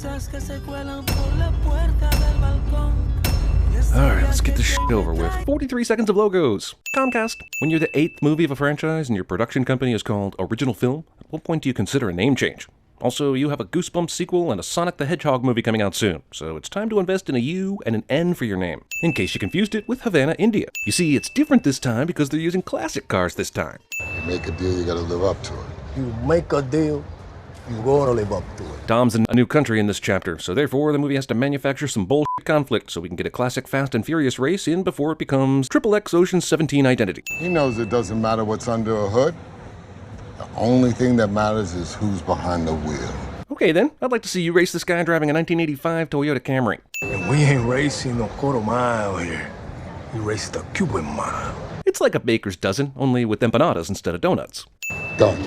Alright, let's get this shit over with. 43 seconds of logos. Comcast. When you're the 8th movie of a franchise and your production company is called Original Film, at what point do you consider a name change? Also, you have a Goosebumps sequel and a Sonic the Hedgehog movie coming out soon, so it's time to invest in a U and an N for your name, in case you confused it with Havana, India. You see, it's different this time because they're using classic cars this time. You make a deal, you gotta live up to it. You make a deal, you gotta live up to it. Dom's in a new country in this chapter, so therefore the movie has to manufacture some bullshit conflict so we can get a classic Fast and Furious race in before it becomes XXX Ocean's 17 identity. He knows it doesn't matter what's under a hood. The only thing that matters is who's behind the wheel. Okay then, I'd like to see you race this guy driving a 1985 Toyota Camry. And we ain't racing no quarter mile here. We race the Cuban mile. It's like a baker's dozen, only with empanadas instead of donuts. Done.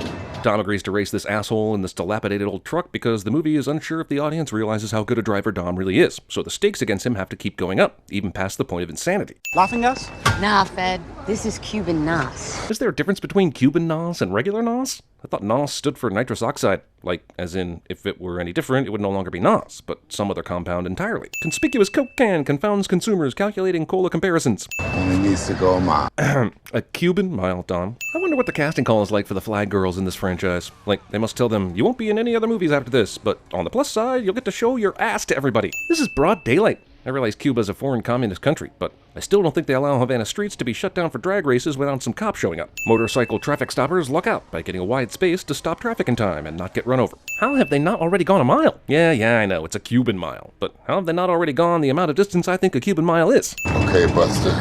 Dom agrees to race this asshole in this dilapidated old truck because the movie is unsure if the audience realizes how good a driver Dom really is, so the stakes against him have to keep going up, even past the point of insanity. Laughing gas? Nah, Fed. This is Cuban NOS. Is there a difference between Cuban NOS and regular NOS? I thought NOS stood for nitrous oxide, like, as in, if it were any different, it would no longer be NOS, but some other compound entirely. Conspicuous Coke can confounds consumers calculating cola comparisons. Only needs to go a mile. A Cuban mile, Dom. I wonder what the casting call is like for the flag girls in this franchise. Like, they must tell them, you won't be in any other movies after this, but on the plus side, you'll get to show your ass to everybody. This is broad daylight. I realize Cuba's a foreign communist country, but I still don't think they allow Havana streets to be shut down for drag races without some cops showing up. Motorcycle traffic stoppers luck out by getting a wide space to stop traffic in time and not get run over. How have they not already gone a mile? Yeah, I know, it's a Cuban mile, but how have they not already gone the amount of distance I think a Cuban mile is? Okay, Buster.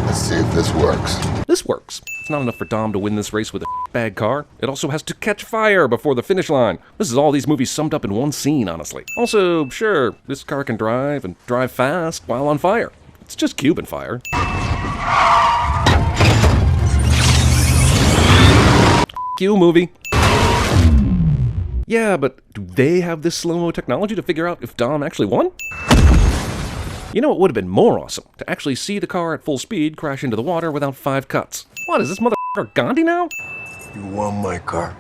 Let's see if this works. This works. It's not enough for Dom to win this race with a bag car. It also has to catch fire before the finish line. This is all these movies summed up in one scene, honestly. Also, sure, this car can drive and drive fast while on fire. It's just Cuban fire. Q movie. Yeah, but do they have this slow-mo technology to figure out if Dom actually won? You know, it would have been more awesome to actually see the car at full speed crash into the water without 5 cuts. What, is this motherfucker Gandhi now? You won my car,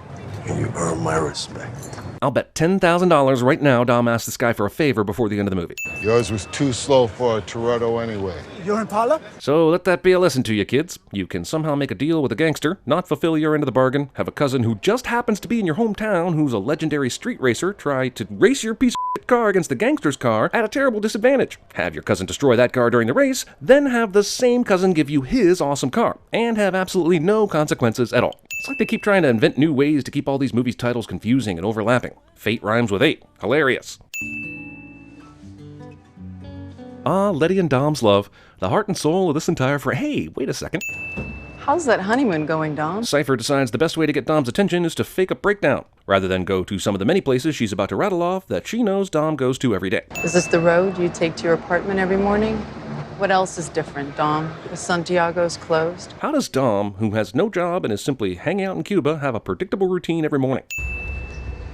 and you earn my respect. I'll bet $10,000 right now Dom asked this guy for a favor before the end of the movie. Yours was too slow for a Toretto anyway. You're Impala? So let that be a lesson to you, kids. You can somehow make a deal with a gangster, not fulfill your end of the bargain, have a cousin who just happens to be in your hometown who's a legendary street racer try to race your piece of shit car against the gangster's car at a terrible disadvantage. Have your cousin destroy that car during the race, then have the same cousin give you his awesome car, and have absolutely no consequences at all. It's like they keep trying to invent new ways to keep all these movies' titles confusing and overlapping. Fate rhymes with 8. Hilarious. Ah, Letty and Dom's love. The heart and soul of this entire Hey, wait a second. How's that honeymoon going, Dom? Cypher decides the best way to get Dom's attention is to fake a breakdown, rather than go to some of the many places she's about to rattle off that she knows Dom goes to every day. Is this the road you take to your apartment every morning? What else is different, Dom? Is Santiago's closed? How does Dom, who has no job and is simply hanging out in Cuba, have a predictable routine every morning?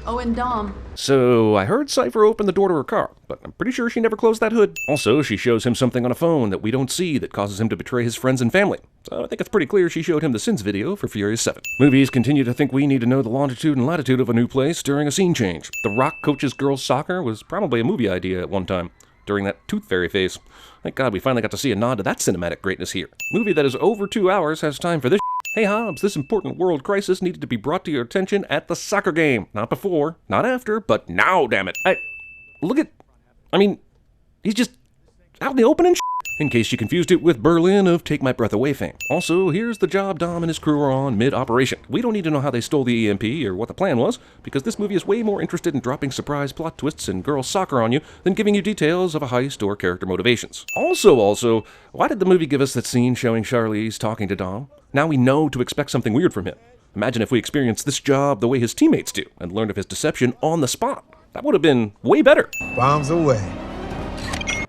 Oh, and Dom. So, I heard Cypher open the door to her car, but I'm pretty sure she never closed that hood. Also, she shows him something on a phone that we don't see that causes him to betray his friends and family. So I think it's pretty clear she showed him the Sins video for Furious 7. Movies continue to think we need to know the longitude and latitude of a new place during a scene change. The Rock coaches girls soccer was probably a movie idea at one time, during that Tooth Fairy phase. Thank God we finally got to see a nod to that cinematic greatness here. Movie that is over 2 hours has time for this. Hey Hobbs, this important world crisis needed to be brought to your attention at the soccer game. Not before, not after, but now, damn it. He's just out in the open and in case you confused it with Berlin of Take My Breath Away fame. Also, here's the job Dom and his crew are on mid-operation. We don't need to know how they stole the EMP or what the plan was, because this movie is way more interested in dropping surprise plot twists and girls soccer on you than giving you details of a heist or character motivations. Also, why did the movie give us that scene showing Charlize talking to Dom? Now we know to expect something weird from him. Imagine if we experienced this job the way his teammates do, and learned of his deception on the spot. That would have been way better. Bombs away.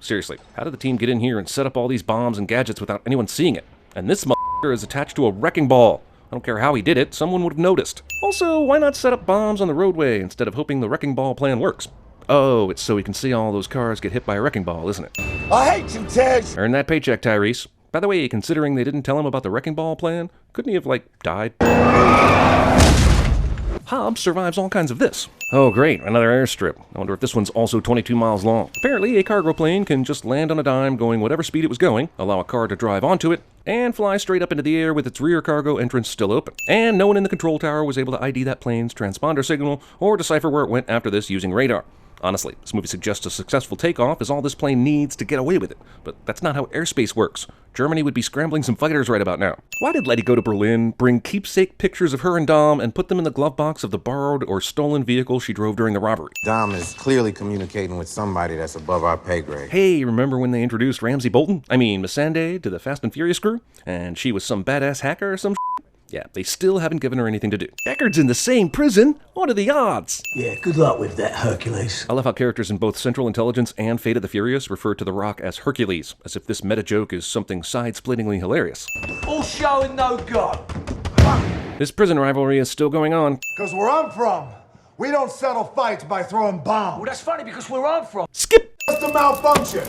Seriously, how did the team get in here and set up all these bombs and gadgets without anyone seeing it? And this motherfucker is attached to a wrecking ball. I don't care how he did it, someone would have noticed. Also, why not set up bombs on the roadway instead of hoping the wrecking ball plan works? Oh, it's so we can see all those cars get hit by a wrecking ball, isn't it? I hate you, Ted! Earn that paycheck, Tyrese. By the way, considering they didn't tell him about the wrecking ball plan, couldn't he have, died? Hobbs survives all kinds of this. Oh great, another airstrip. I wonder if this one's also 22 miles long. Apparently, a cargo plane can just land on a dime going whatever speed it was going, allow a car to drive onto it, and fly straight up into the air with its rear cargo entrance still open. And no one in the control tower was able to ID that plane's transponder signal or decipher where it went after this using radar. Honestly, this movie suggests a successful takeoff is all this plane needs to get away with it, but that's not how airspace works. Germany would be scrambling some fighters right about now. Why did Letty go to Berlin, bring keepsake pictures of her and Dom, and put them in the glove box of the borrowed or stolen vehicle she drove during the robbery? Dom is clearly communicating with somebody that's above our pay grade. Hey, remember when they introduced Ramsey Bolton? Missandei to the Fast and Furious crew? And she was some badass hacker or some shit? Yeah, they still haven't given her anything to do. Deckard's in the same prison? What are the odds? Yeah, good luck with that, Hercules. I love how characters in both Central Intelligence and Fate of the Furious refer to The Rock as Hercules, as if this meta joke is something side-splittingly hilarious. All show and no go. This prison rivalry is still going on. Because where I'm from, we don't settle fights by throwing bombs. Well, that's funny because where I'm from. Skip! Just a malfunction.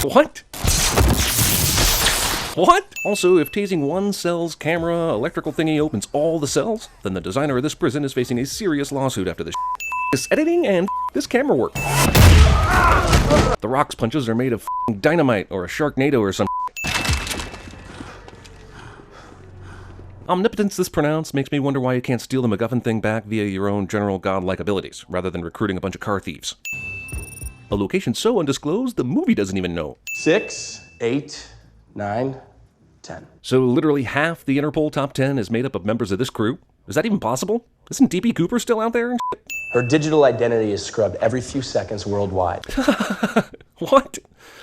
What? What? Also, if tasing one cell's camera electrical thingy opens all the cells, then the designer of this prison is facing a serious lawsuit after this. This editing and this camera work. The Rock's punches are made of dynamite or a Sharknado or some. Omnipotence this pronounced makes me wonder why you can't steal the MacGuffin thing back via your own general godlike abilities, rather than recruiting a bunch of car thieves. A location so undisclosed, the movie doesn't even know. 6, 8, 9, 10. So literally half the Interpol top 10 is made up of members of this crew? Is that even possible? Isn't D.B. Cooper still out there and shit? Her digital identity is scrubbed every few seconds worldwide. What?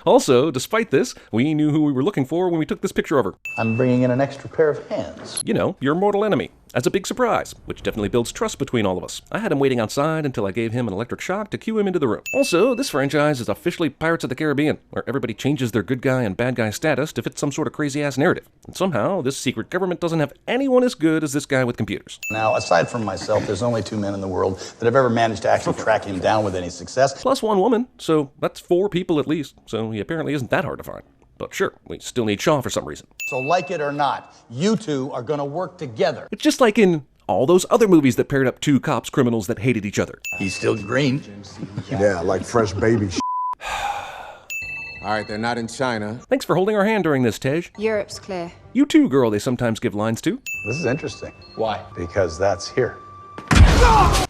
Also, despite this, we knew who we were looking for when we took this picture of her. I'm bringing in an extra pair of hands. You know, your mortal enemy. As a big surprise, which definitely builds trust between all of us. I had him waiting outside until I gave him an electric shock to cue him into the room. Also, this franchise is officially Pirates of the Caribbean, where everybody changes their good guy and bad guy status to fit some sort of crazy-ass narrative. And somehow, this secret government doesn't have anyone as good as this guy with computers. Now, aside from myself, there's only 2 men in the world that have ever managed to actually track him down with any success. Plus 1 woman, so that's 4 people at least, so he apparently isn't that hard to find. But sure, we still need Shaw for some reason. So like it or not, you two are gonna work together. It's just like in all those other movies that paired up 2 cops criminals that hated each other. He's still green. Yeah, like fresh baby. All right, they're not in China. Thanks for holding our hand during this, Tej. Europe's clear. You too, girl, they sometimes give lines to. This is interesting. Why? Because that's here.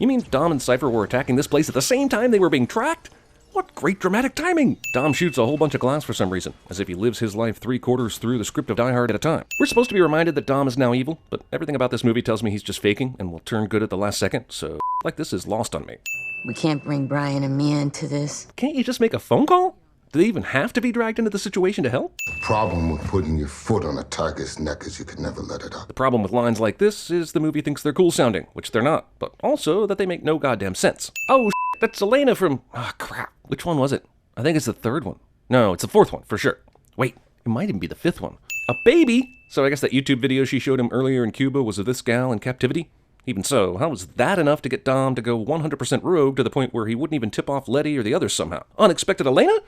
You mean Dom and Cypher were attacking this place at the same time they were being tracked? What great dramatic timing! Dom shoots a whole bunch of glass for some reason, as if he lives his life 3/4 through the script of Die Hard at a time. We're supposed to be reminded that Dom is now evil, but everything about this movie tells me he's just faking and will turn good at the last second, so like this is lost on me. We can't bring Brian and Mia into this. Can't you just make a phone call? Do they even have to be dragged into the situation to help? Problem with putting your foot on a tiger's neck is you could never let it out. The problem with lines like this is the movie thinks they're cool sounding, which they're not, but also that they make no goddamn sense. Oh, that's Elena from... Ah, crap. Which one was it? I think it's the 3rd one. No, it's the 4th one, for sure. Wait, it might even be the 5th one. A baby? So I guess that YouTube video she showed him earlier in Cuba was of this gal in captivity? Even so, how was that enough to get Dom to go 100% rogue to the point where he wouldn't even tip off Letty or the others somehow? Unexpected Elena?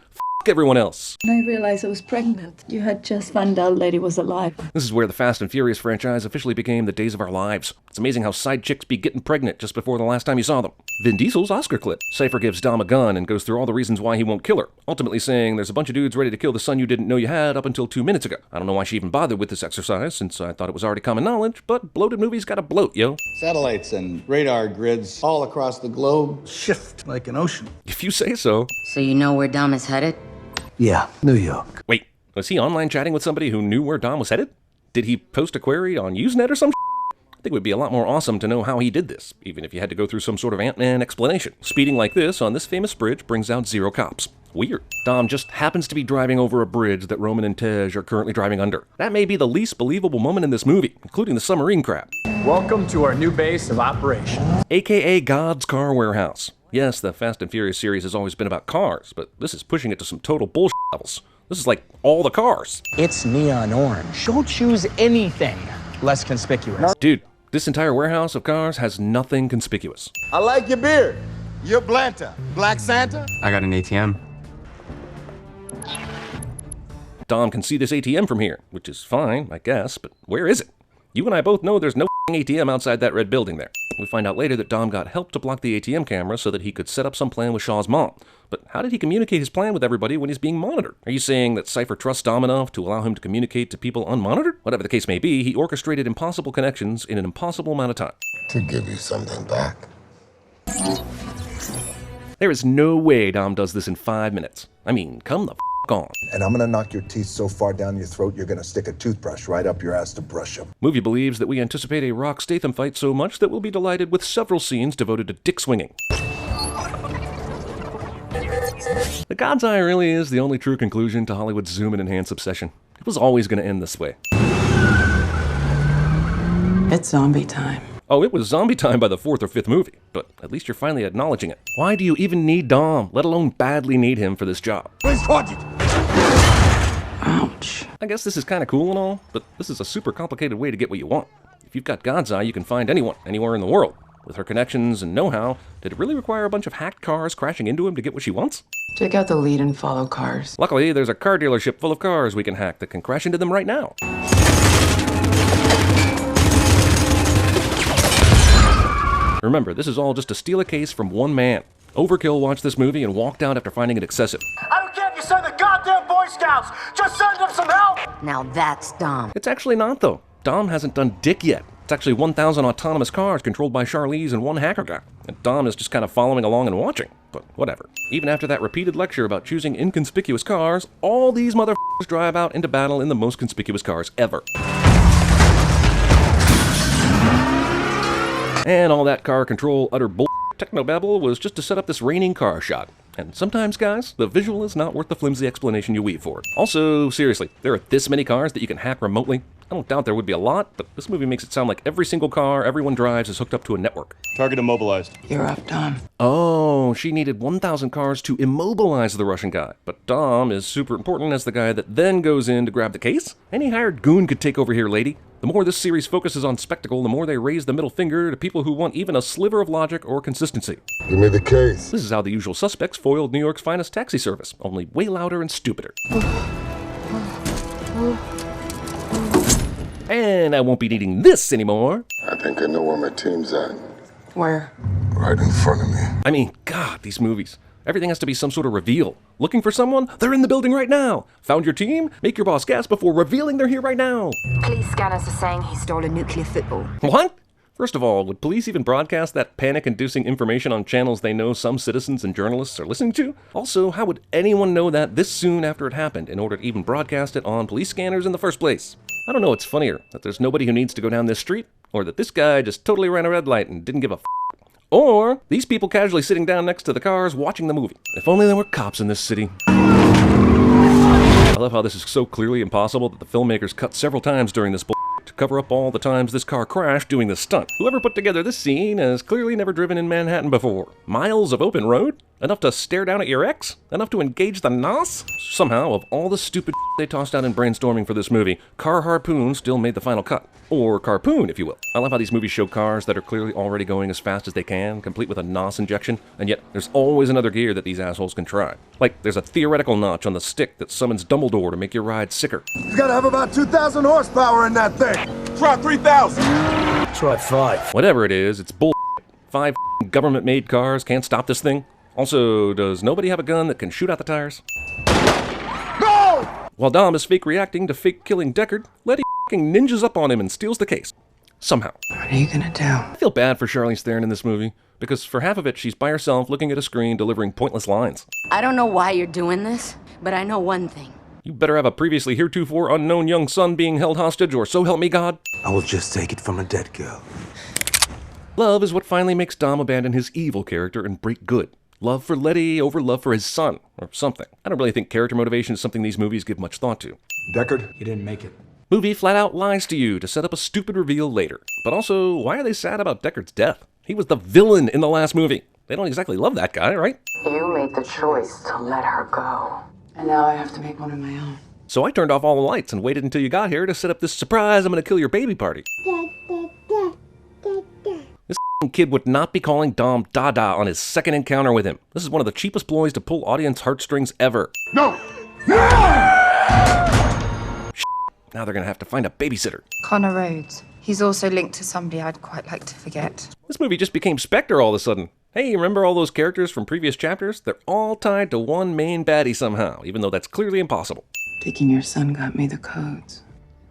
Everyone else. When I realized I was pregnant, you had just found out Lady was alive. This is where the Fast and Furious franchise officially became the days of our lives. It's amazing how side chicks be getting pregnant just before the last time you saw them. Vin Diesel's Oscar clip. Cypher gives Dom a gun and goes through all the reasons why he won't kill her, ultimately saying there's a bunch of dudes ready to kill the son you didn't know you had up until 2 minutes ago. I don't know why she even bothered with this exercise, since I thought it was already common knowledge, but bloated movies gotta bloat, yo. Satellites and radar grids all across the globe shift like an ocean. If you say so. So you know where Dom is headed? Yeah, New York. Wait, was he online chatting with somebody who knew where Dom was headed? Did he post a query on Usenet or some shit? I think it would be a lot more awesome to know how he did this, even if you had to go through some sort of Ant-Man explanation. Speeding like this on this famous bridge brings out 0 cops. Weird. Dom just happens to be driving over a bridge that Roman and Tej are currently driving under. That may be the least believable moment in this movie, including the submarine crap. Welcome to our new base of operations. AKA God's Car Warehouse. Yes, the Fast and Furious series has always been about cars, but this is pushing it to some total bullshit levels. This is like all the cars. It's neon orange. Don't choose anything less conspicuous. Dude, this entire warehouse of cars has nothing conspicuous. I like your beard. You're Blanta. Black Santa? I got an ATM. Dom can see this ATM from here, which is fine, I guess, but where is it? You and I both know there's no ATM outside that red building there. We find out later that Dom got help to block the ATM camera so that he could set up some plan with Shaw's mom. But how did he communicate his plan with everybody when he's being monitored? Are you saying that Cypher trusts Dom enough to allow him to communicate to people unmonitored? Whatever the case may be, he orchestrated impossible connections in an impossible amount of time. To give you something back. There is no way Dom does this in 5 minutes. I mean, come the f*** on. And I'm gonna knock your teeth so far down your throat, you're gonna stick a toothbrush right up your ass to brush them. Movie believes that we anticipate a Rock Statham fight so much that we'll be delighted with several scenes devoted to dick swinging. The God's Eye really is the only true conclusion to Hollywood's zoom and enhance obsession. It was always going to end this way. It's zombie time. Oh, it was zombie time by the 4th or 5th movie, but at least you're finally acknowledging it. Why do you even need Dom, let alone badly need him for this job? Ouch. I guess this is kind of cool and all, but this is a super complicated way to get what you want. If you've got God's Eye, you can find anyone, anywhere in the world. With her connections and know-how, did it really require a bunch of hacked cars crashing into him to get what she wants? Take out the lead and follow cars. Luckily, there's a car dealership full of cars we can hack that can crash into them right now. Remember, this is all just to steal a case from one man. Overkill watched this movie and walked out after finding it excessive. I don't care if you send the goddamn Boy Scouts! Just send them some help! Now that's Dom. It's actually not, though. Dom hasn't done dick yet. It's actually 1,000 autonomous cars controlled by Charlize and one hacker guy. And Dom is just kind of following along and watching. But whatever. Even after that repeated lecture about choosing inconspicuous cars, all these motherfuckers drive out into battle in the most conspicuous cars ever. And all that car control utter bull technobabble was just to set up this raining car shot. And sometimes, guys, the visual is not worth the flimsy explanation you weave for it. Also, seriously, there are this many cars that you can hack remotely. I don't doubt there would be a lot, but this movie makes it sound like every single car everyone drives is hooked up to a network. Target immobilized. You're up, Dom. Oh, she needed 1,000 cars to immobilize the Russian guy. But Dom is super important as the guy that then goes in to grab the case. Any hired goon could take over here, lady. The more this series focuses on spectacle, the more they raise the middle finger to people who want even a sliver of logic or consistency. Give me the case. This is how the usual suspects foiled New York's finest taxi service, only way louder and stupider. And I won't be needing this anymore. I think I know where my team's at. Where? Right in front of me. I mean, God, these movies. Everything has to be some sort of reveal. Looking for someone? They're in the building right now. Found your team? Make your boss gasp before revealing they're here right now. Police scanners are saying he stole a nuclear football. What? First of all, would police even broadcast that panic-inducing information on channels they know some citizens and journalists are listening to? Also, how would anyone know that this soon after it happened in order to even broadcast it on police scanners in the first place? I don't know what's funnier, that there's nobody who needs to go down this street, or that this guy just totally ran a red light and didn't give a f***. Or these people casually sitting down next to the cars watching the movie. If only there were cops in this city. I love how this is so clearly impossible that the filmmakers cut several times during this to cover up all the times this car crashed doing this stunt. Whoever put together this scene has clearly never driven in Manhattan before. Miles of open road? Enough to stare down at your ex? Enough to engage the NOS? Somehow, of all the stupid they tossed out in brainstorming for this movie, Car Harpoon still made the final cut. Or Carpoon, if you will. I love how these movies show cars that are clearly already going as fast as they can, complete with a NOS injection, and yet there's always another gear that these assholes can try. Like, there's a theoretical notch on the stick that summons Dumbledore to make your ride sicker. You gotta have about 2,000 horsepower in that thing. Try 3,000. Try 5. Whatever it is, it's bull. 5 government-made cars can't stop this thing. Also, does nobody have a gun that can shoot out the tires? No! While Dom is fake reacting to fake killing Deckard, Letty f***ing ninjas up on him and steals the case. Somehow. What are you gonna do? I feel bad for Charlize Theron in this movie, because for half of it, she's by herself looking at a screen delivering pointless lines. I don't know why you're doing this, but I know one thing. You better have a previously heretofore unknown young son being held hostage, or so help me God. I will just take it from a dead girl. Love is what finally makes Dom abandon his evil character and break good. Love for Letty over love for his son, or something. I don't really think character motivation is something these movies give much thought to. Deckard? He didn't make it. Movie flat out lies to you to set up a stupid reveal later. But also, why are they sad about Deckard's death? He was the villain in the last movie. They don't exactly love that guy, right? You made the choice to let her go. And now I have to make one of my own. So I turned off all the lights and waited until you got here to set up this surprise I'm gonna kill your baby party. This kid would not be calling Dom Dada on his second encounter with him. This is one of the cheapest ploys to pull audience heartstrings ever. No! Now they're gonna have to find a babysitter. Connor Rhodes. He's also linked to somebody I'd quite like to forget. This movie just became Spectre all of a sudden. Hey, remember all those characters from previous chapters? They're all tied to one main baddie somehow, even though that's clearly impossible. Taking your son got me the codes.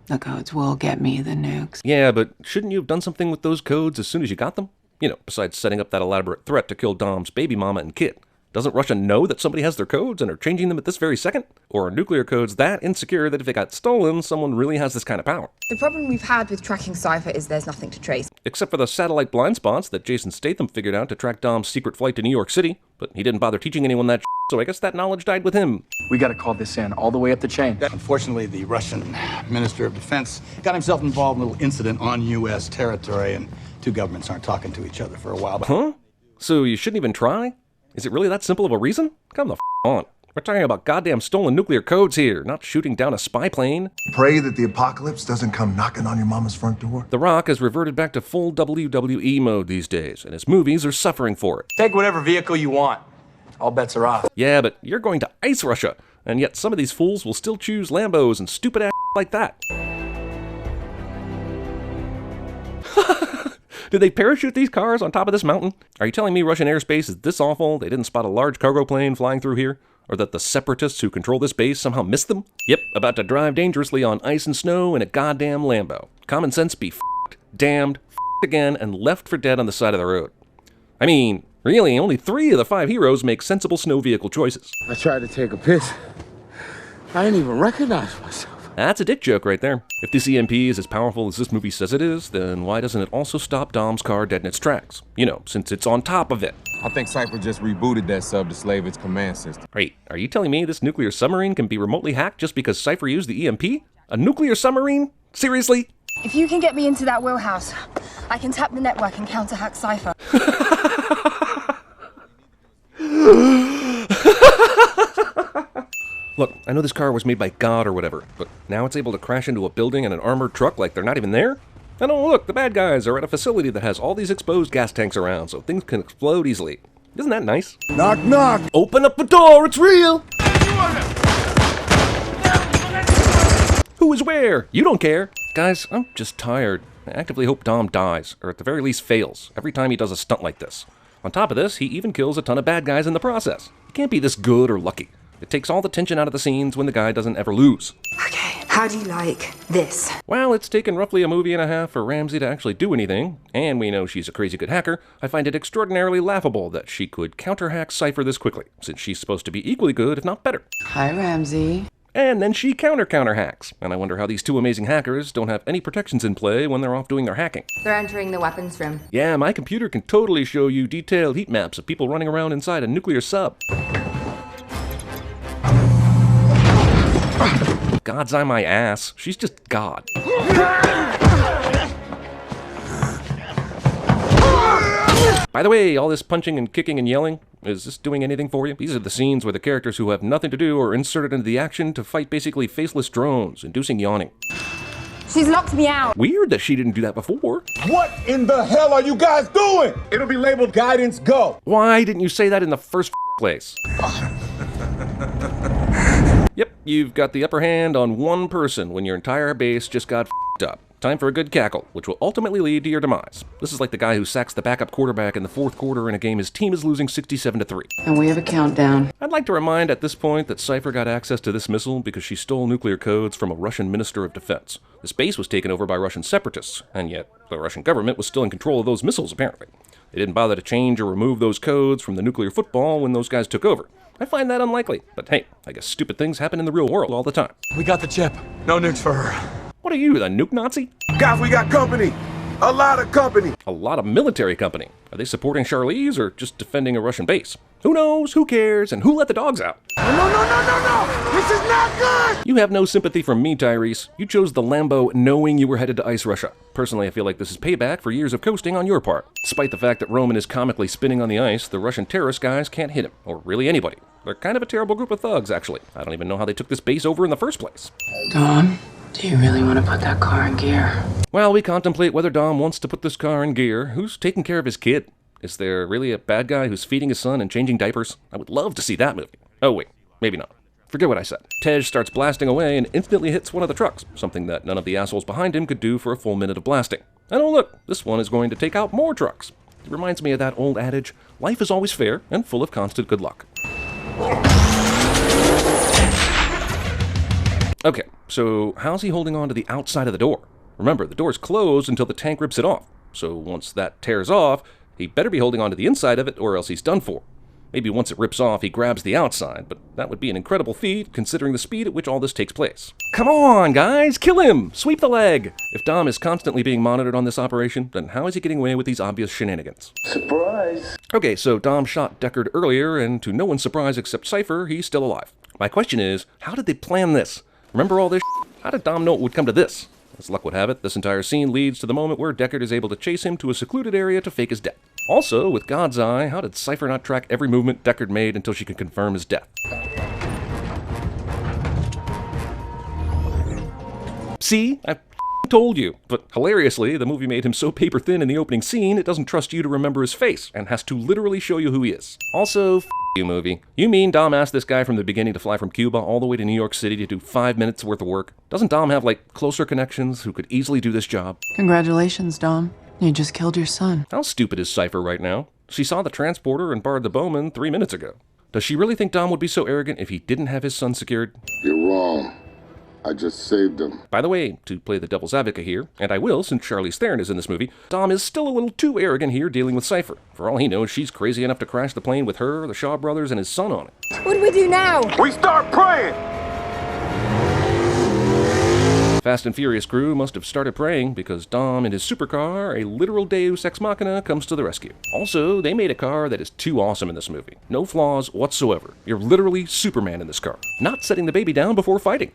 The codes will get me the nukes. Yeah, but shouldn't you have done something with those codes as soon as you got them? You know, besides setting up that elaborate threat to kill Dom's baby mama and kid. Doesn't Russia know that somebody has their codes and are changing them at this very second? Or are nuclear codes that insecure that if they got stolen, someone really has this kind of power? The problem we've had with tracking Cypher is there's nothing to trace. Except for the satellite blind spots that Jason Statham figured out to track Dom's secret flight to New York City. But he didn't bother teaching anyone that so I guess that knowledge died with him. We gotta call this in all the way up the chain. Unfortunately, the Russian Minister of Defense got himself involved in a little incident on U.S. territory, and two governments aren't talking to each other for a while. Huh? So you shouldn't even try? Is it really that simple of a reason? Come the on. We're talking about goddamn stolen nuclear codes here, not shooting down a spy plane. Pray that the apocalypse doesn't come knocking on your mama's front door. The Rock has reverted back to full WWE mode these days, and his movies are suffering for it. Take whatever vehicle you want. All bets are off. Yeah, but you're going to ice Russia, and yet some of these fools will still choose Lambos and stupid ass like that. Did they parachute these cars on top of this mountain? Are you telling me Russian airspace is this awful they didn't spot a large cargo plane flying through here? Or that the separatists who control this base somehow missed them? Yep, about to drive dangerously on ice and snow in a goddamn Lambo. Common sense be f***ed, damned, f***ed again, and left for dead on the side of the road. I mean, really, only 3 of the 5 heroes make sensible snow vehicle choices. I tried to take a piss. I didn't even recognize myself. That's a dick joke right there. If this EMP is as powerful as this movie says it is, then why doesn't it also stop Dom's car dead in its tracks? You know, since it's on top of it. I think Cypher just rebooted that sub to slave its command system. Wait, are you telling me this nuclear submarine can be remotely hacked just because Cypher used the EMP? A nuclear submarine? Seriously? If you can get me into that wheelhouse, I can tap the network and counter-hack Cypher. Look, I know this car was made by God or whatever, but now it's able to crash into a building and an armored truck like they're not even there? And oh look, the bad guys are at a facility that has all these exposed gas tanks around, so things can explode easily. Isn't that nice? Knock, knock! Open up the door, it's real! Who is where? You don't care. Guys, I'm just tired. I actively hope Dom dies, or at the very least fails, every time he does a stunt like this. On top of this, he even kills a ton of bad guys in the process. He can't be this good or lucky. It takes all the tension out of the scenes when the guy doesn't ever lose. Okay, how do you like this? While it's taken roughly a movie and a half for Ramsey to actually do anything, and we know she's a crazy good hacker, I find it extraordinarily laughable that she could counter-hack Cypher this quickly, since she's supposed to be equally good, if not better. Hi, Ramsey. And then she counter-hacks, and I wonder how these two amazing hackers don't have any protections in play when they're off doing their hacking. They're entering the weapons room. Yeah, my computer can totally show you detailed heat maps of people running around inside a nuclear sub. God's on my ass. She's just God. By the way, all this punching and kicking and yelling, is this doing anything for you? These are the scenes where the characters who have nothing to do are inserted into the action to fight basically faceless drones, inducing yawning. She's locked me out. Weird that she didn't do that before. What in the hell are you guys doing? It'll be labeled guidance go. Why didn't you say that in the first place? Yep, you've got the upper hand on one person when your entire base just got f***ed up. Time for a good cackle, which will ultimately lead to your demise. This is like the guy who sacks the backup quarterback in the 4th quarter in a game his team is losing 67-3. And we have a countdown. I'd like to remind at this point that Cypher got access to this missile because she stole nuclear codes from a Russian Minister of Defense. This base was taken over by Russian separatists, and yet the Russian government was still in control of those missiles, apparently. They didn't bother to change or remove those codes from the nuclear football when those guys took over. I find that unlikely, but hey, I guess stupid things happen in the real world all the time. We got the chip. No nukes for her. What are you, the nuke Nazi? Guys, we got company. A lot of company. A lot of military company. Are they supporting Charlize or just defending a Russian base? Who knows? Who cares? And who let the dogs out? No. This is not good. You have no sympathy from me, Tyrese. You chose the Lambo knowing you were headed to ice Russia. Personally, I feel like this is payback for years of coasting on your part. Despite the fact that Roman is comically spinning on the ice, the Russian terrorist guys can't hit him, or really anybody. They're kind of a terrible group of thugs, actually. I don't even know how they took this base over in the first place. Dom, do you really want to put that car in gear? While we contemplate whether Dom wants to put this car in gear, who's taking care of his kid? Is there really a bad guy who's feeding his son and changing diapers? I would love to see that movie. Oh wait, maybe not. Forget what I said. Tej starts blasting away and instantly hits one of the trucks, something that none of the assholes behind him could do for a full minute of blasting. And oh look, this one is going to take out more trucks. It reminds me of that old adage, life is always fair and full of constant good luck. Okay, so how's he holding on to the outside of the door? Remember, the door's closed until the tank rips it off. So once that tears off, he better be holding on to the inside of it or else he's done for. Maybe once it rips off, he grabs the outside, but that would be an incredible feat considering the speed at which all this takes place. Come on, guys, kill him! Sweep the leg! If Dom is constantly being monitored on this operation, then how is he getting away with these obvious shenanigans? Surprise. Okay, so Dom shot Deckard earlier, and to no one's surprise except Cypher, he's still alive. My question is, how did they plan this? Remember all this shit? How did Dom know it would come to this? As luck would have it, this entire scene leads to the moment where Deckard is able to chase him to a secluded area to fake his death. Also, with God's eye, how did Cypher not track every movement Deckard made until she could confirm his death? See? I told you. But hilariously, the movie made him so paper thin in the opening scene, it doesn't trust you to remember his face, and has to literally show you who he is. Also, you movie. You mean Dom asked this guy from the beginning to fly from Cuba all the way to New York City to do 5 minutes worth of work? Doesn't Dom have, like, closer connections who could easily do this job? Congratulations, Dom. You just killed your son. How stupid is Cypher right now? She saw the transporter and barred the Bowman 3 minutes ago. Does she really think Dom would be so arrogant if he didn't have his son secured? You're wrong. I just saved him. By the way, to play the devil's advocate here, and I will since Charlize Theron is in this movie, Dom is still a little too arrogant here dealing with Cypher. For all he knows, she's crazy enough to crash the plane with her, the Shaw brothers, and his son on it. What do we do now? We start praying. Fast and Furious crew must have started praying because Dom in his supercar, a literal deus ex machina, comes to the rescue. Also, they made a car that is too awesome in this movie. No flaws whatsoever. You're literally Superman in this car. Not setting the baby down before fighting.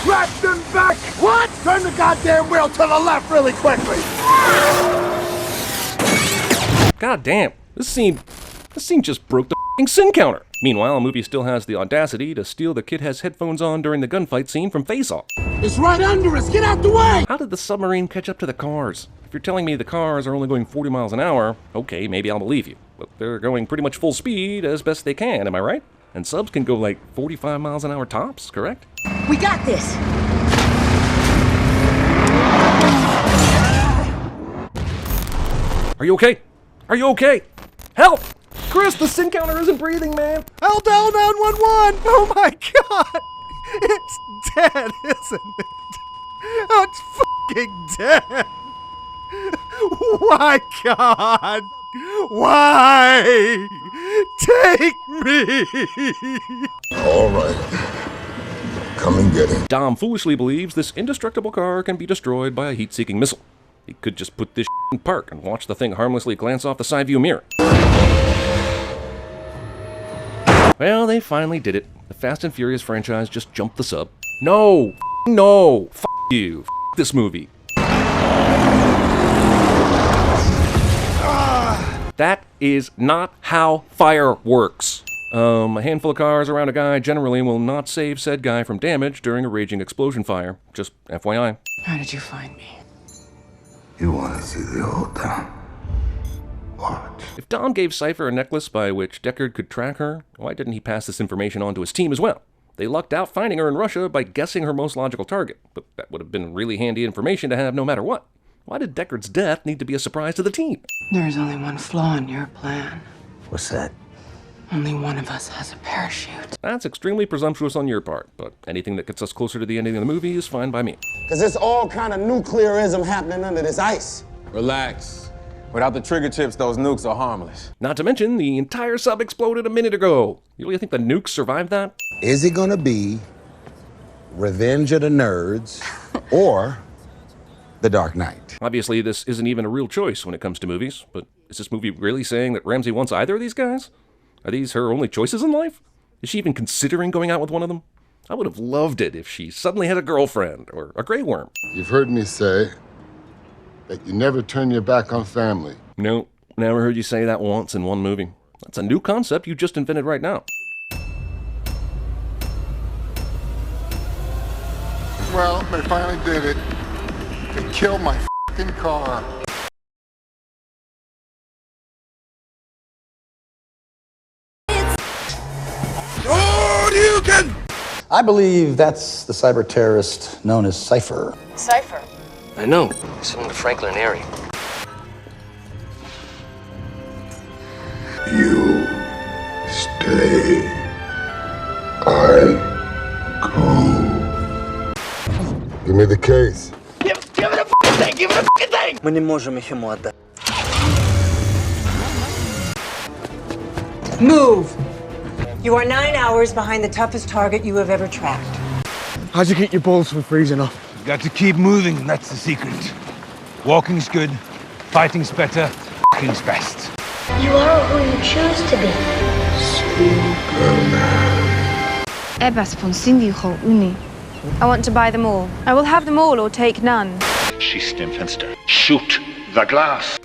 Blast them back. What? Turn the goddamn wheel to the left really quickly. God damn, this scene just broke the f***ing sin counter. Meanwhile, the movie still has the audacity to steal the kid has headphones on during the gunfight scene from Face Off. It's right under us. Get out the way. How did the submarine catch up to the cars? If you're telling me the cars are only going 40 miles an hour, okay, maybe I'll believe you. But they're going pretty much full speed as best they can, am I right? And subs can go like 45 miles an hour tops, correct? We got this. Are you okay? Are you okay? Help! Chris, the sin counter isn't breathing, man! I'll dial 911! Oh my god! It's dead, isn't it? Oh, it's fucking dead! Why, God? Why? Take me! All right. Come and get him. Dom foolishly believes this indestructible car can be destroyed by a heat-seeking missile. He could just put this in park and watch the thing harmlessly glance off the side view mirror. Well, they finally did it. The Fast and Furious franchise just jumped the sub. No! No! F*** you. F*** this movie. That is not how fire works. A handful of cars around a guy generally will not save said guy from damage during a raging explosion fire. Just FYI. How did you find me? You want to see the old town? Watch. If Dom gave Cypher a necklace by which Deckard could track her, why didn't he pass this information on to his team as well? They lucked out finding her in Russia by guessing her most logical target, but that would have been really handy information to have no matter what. Why did Deckard's death need to be a surprise to the team? There's only one flaw in your plan. What's that? Only one of us has a parachute. That's extremely presumptuous on your part, but anything that gets us closer to the ending of the movie is fine by me. Because there's all kind of nuclearism happening under this ice. Relax. Without the trigger chips, those nukes are harmless. Not to mention, the entire sub exploded a minute ago. You really think the nukes survived that? Is it gonna be Revenge of the Nerds or The Dark Knight? Obviously, this isn't even a real choice when it comes to movies, but is this movie really saying that Ramsey wants either of these guys? Are these her only choices in life? Is she even considering going out with one of them? I would have loved it if she suddenly had a girlfriend or a Grey Worm. You've heard me say that you never turn your back on family. No, never heard you say that once in one movie. That's a new concept you just invented right now. Well, they finally did it. They killed my f***ing car. Oh, you can I believe that's the cyber terrorist known as Cypher. Cypher. I know. He's from the Franklin area. You stay. I go. Give me the case. Give me the fucking thing! Give me the fucking thing! Мы не можем их ему отдать. Move! You are 9 hours behind the toughest target you have ever tracked. How'd you get your balls from freezing up? Got to keep moving, that's the secret. Walking's good, fighting's better, f***ing's best. You are who you choose to be. I want to buy them all. I will have them all or take none. Schießt dem Fenster. Shoot the glass.